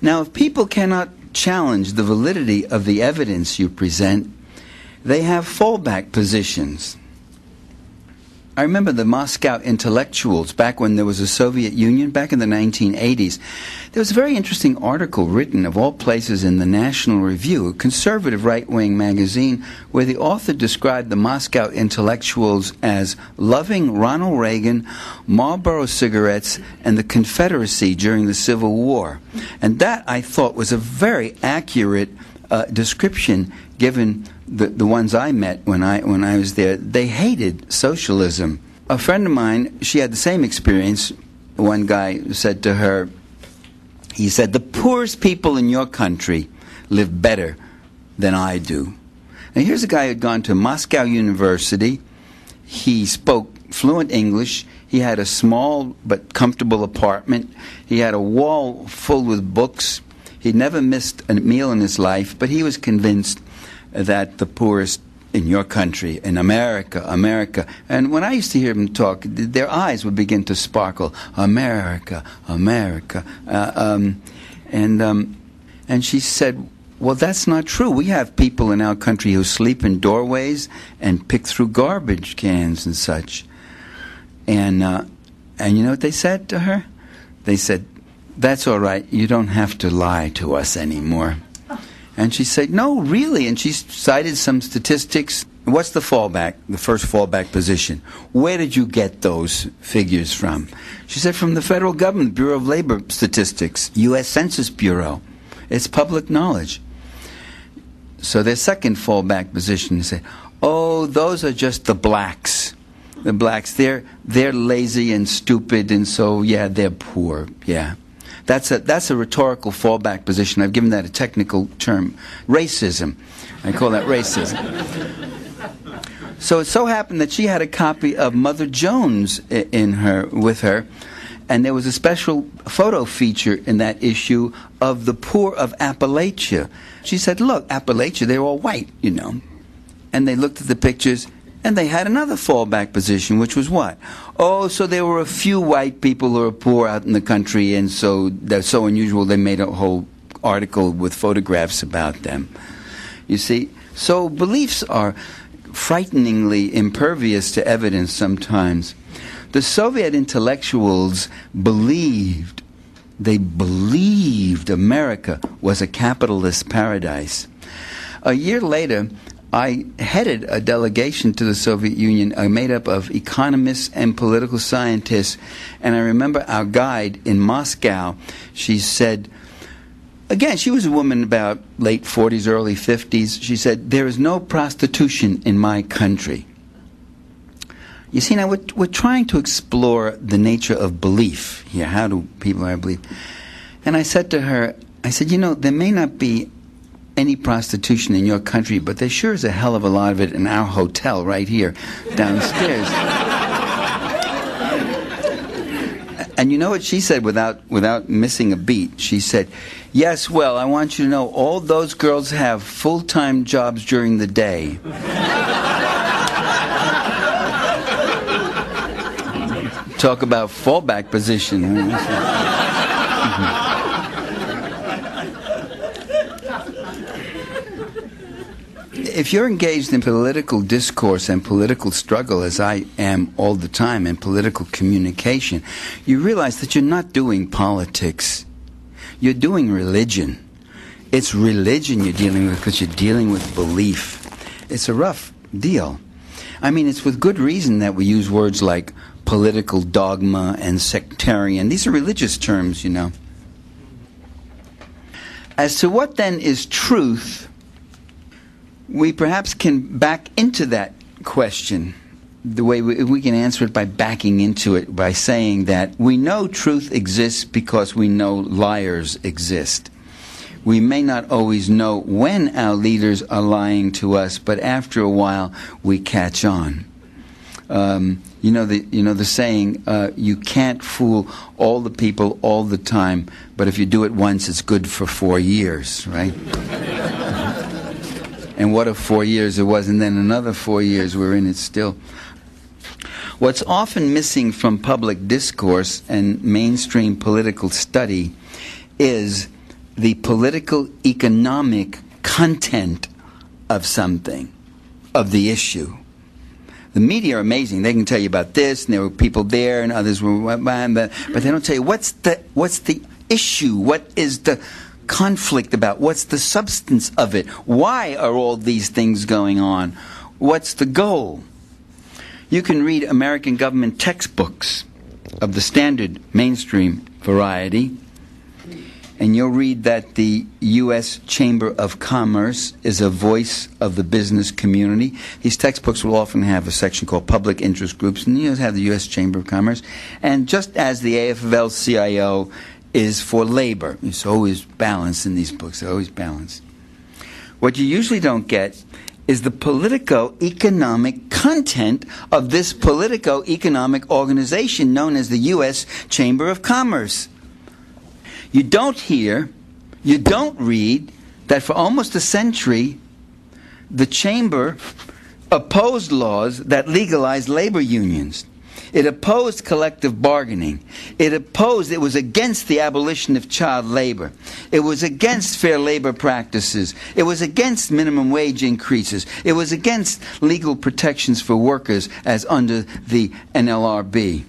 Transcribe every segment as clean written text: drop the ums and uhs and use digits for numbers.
Now, if people cannot challenge the validity of the evidence you present, they have fallback positions. I remember the Moscow intellectuals back when there was a Soviet Union, back in the 1980s. There was a very interesting article written, of all places, in the National Review, a conservative right-wing magazine, where the author described the Moscow intellectuals as loving Ronald Reagan, Marlboro cigarettes, and the Confederacy during the Civil War. And that, I thought, was a very accurate description, given the ones I met when I was there. They hated socialism. A friend of mine, she had the same experience. One guy said to her, he said, "The poorest people in your country live better than I do." Now here's a guy who had gone to Moscow University. He spoke fluent English. He had a small but comfortable apartment. He had a wall full with books. He'd never missed a meal in his life, but he was convinced that the poorest in your country, in America, and when I used to hear him talk, their eyes would begin to sparkle. America. And she said, "Well, that's not true. We have people in our country who sleep in doorways and pick through garbage cans and such." And you know what they said to her? They said, "That's all right. You don't have to lie to us anymore." And she said, "No, really." And she cited some statistics. What's the fallback, the first fallback position? Where did you get those figures from? She said, "From the federal government, Bureau of Labor Statistics, U.S. Census Bureau. It's public knowledge." So their second fallback position is, "Oh, those are just the blacks. The blacks, they're lazy and stupid, and so, yeah, they're poor, yeah." That's a rhetorical fallback position. I've given that a technical term, racism. I call that racism. So it so happened that she had a copy of Mother Jones with her, and there was a special photo feature in that issue of the poor of Appalachia. She said, "Look, Appalachia, they're all white, you know." And they looked at the pictures, and they had another fallback position, which was what? Oh, so there were a few white people who are poor out in the country, and so they're so unusual they made a whole article with photographs about them. You see? So beliefs are frighteningly impervious to evidence sometimes. The Soviet intellectuals believed America was a capitalist paradise. A year later, I headed a delegation to the Soviet Union made up of economists and political scientists, and I remember our guide in Moscow, she said, again, she was a woman about late 40s, early 50s, she said, "There is no prostitution in my country." You see, now we're trying to explore the nature of belief here. How do people have belief? And I said to her, I said, "You know, there may not be any prostitution in your country, but there sure is a hell of a lot of it in our hotel right here downstairs." And you know what she said without missing a beat? She said, "Yes, well, I want you to know all those girls have full-time jobs during the day." Talk about fallback position. If you're engaged in political discourse and political struggle, as I am all the time, in political communication, you realize that you're not doing politics. You're doing religion. It's religion you're dealing with because you're dealing with belief. It's a rough deal. I mean, it's with good reason that we use words like political dogma and sectarian. These are religious terms, you know. As to what then is truth, we perhaps can back into that question. The way we can answer it by backing into it, by saying that we know truth exists because we know liars exist. We may not always know when our leaders are lying to us, but after a while we catch on. You know the saying, you can't fool all the people all the time, but if you do it once, it's good for 4 years, right? And what if 4 years it was, and then another 4 years we're in it still. What's often missing from public discourse and mainstream political study is the political economic content of something, of the issue. The media are amazing. They can tell you about this, and there were people there, and others were, but they don't tell you what's the issue, what is the conflict about, what's the substance of it, why are all these things going on, what's the goal. You can read American government textbooks of the standard mainstream variety, and you'll read that the U.S. Chamber of Commerce is a voice of the business community. These textbooks will often have a section called Public Interest Groups, and you'll have the U.S. Chamber of Commerce. And just as the AFL-CIO is for labor, it's always balanced in these books, they're always balanced. What you usually don't get is the politico-economic content of this politico-economic organization known as the U.S. Chamber of Commerce. You don't hear, you don't read that for almost a century, the Chamber opposed laws that legalized labor unions. It opposed collective bargaining. It was against the abolition of child labor. It was against fair labor practices. It was against minimum wage increases. It was against legal protections for workers as under the NLRB.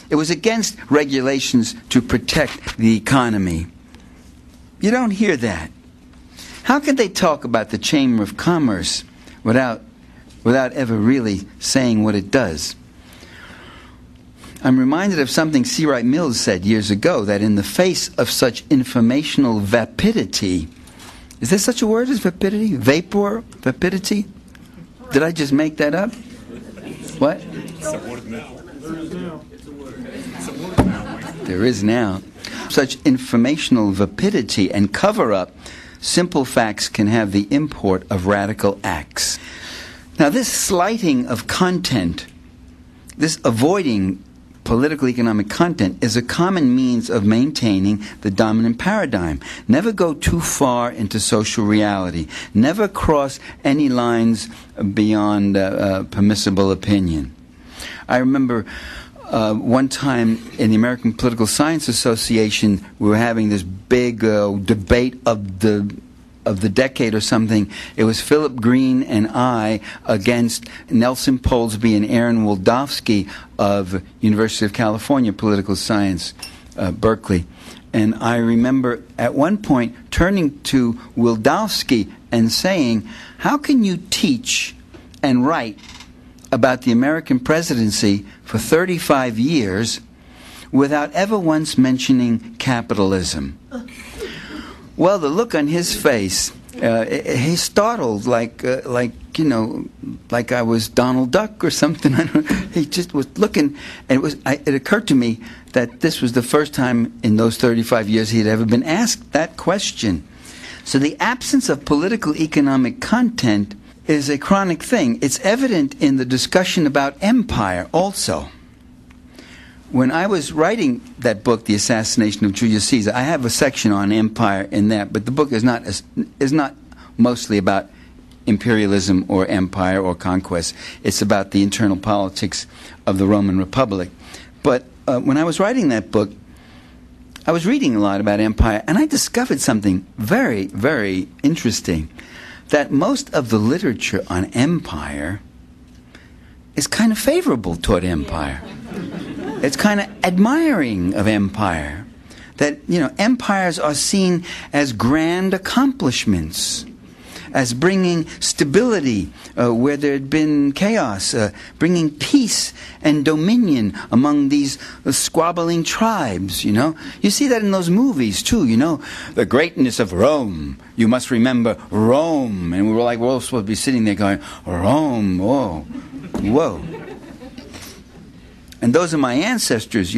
It was against regulations to protect the economy. You don't hear that. How can they talk about the Chamber of Commerce without ever really saying what it does? I'm reminded of something C. Wright Mills said years ago, that in the face of such informational vapidity, is there such a word as vapidity? Vapor? Vapidity? Did I just make that up? What? There is now. Such informational vapidity and cover-up, simple facts can have the import of radical acts. Now, this slighting of content, this avoiding political economic content, is a common means of maintaining the dominant paradigm. Never go too far into social reality. Never cross any lines beyond permissible opinion. I remember one time in the American Political Science Association, we were having this big debate of the decade or something. It was Philip Green and I against Nelson Polsby and Aaron Wildavsky of University of California Political Science, Berkeley. And I remember at one point turning to Wildavsky and saying, how can you teach and write about the American presidency for 35 years without ever once mentioning capitalism? Well, the look on his face, he startled like I was Donald Duck or something. He just was looking, and it occurred to me that this was the first time in those 35 years he had ever been asked that question. So the absence of political economic content is a chronic thing. It's evident in the discussion about empire also. When I was writing that book, The Assassination of Julius Caesar, I have a section on empire in that, but the book is not mostly about imperialism or empire or conquest. It's about the internal politics of the Roman Republic. But when I was writing that book, I was reading a lot about empire, and I discovered something very, very interesting, that most of the literature on empire is kind of favorable toward empire. It's kind of admiring of empire. That, empires are seen as grand accomplishments, as bringing stability where there had been chaos, bringing peace and dominion among these squabbling tribes, You see that in those movies, too, The greatness of Rome. You must remember Rome. And we're all supposed to be sitting there going, Rome, whoa, whoa. And those are my ancestors,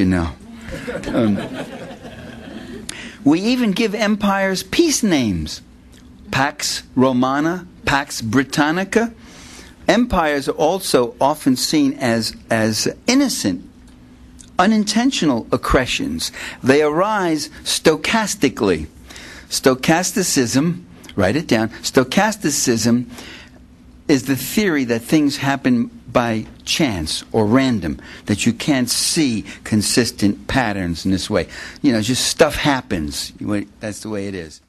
We even give empires peace names. Pax Romana, Pax Britannica. Empires are also often seen as innocent, unintentional accretions. They arise stochastically. Stochasticism, write it down, stochasticism is the theory that things happen by chance or random, that you can't see consistent patterns in this way. Just stuff happens. That's the way it is.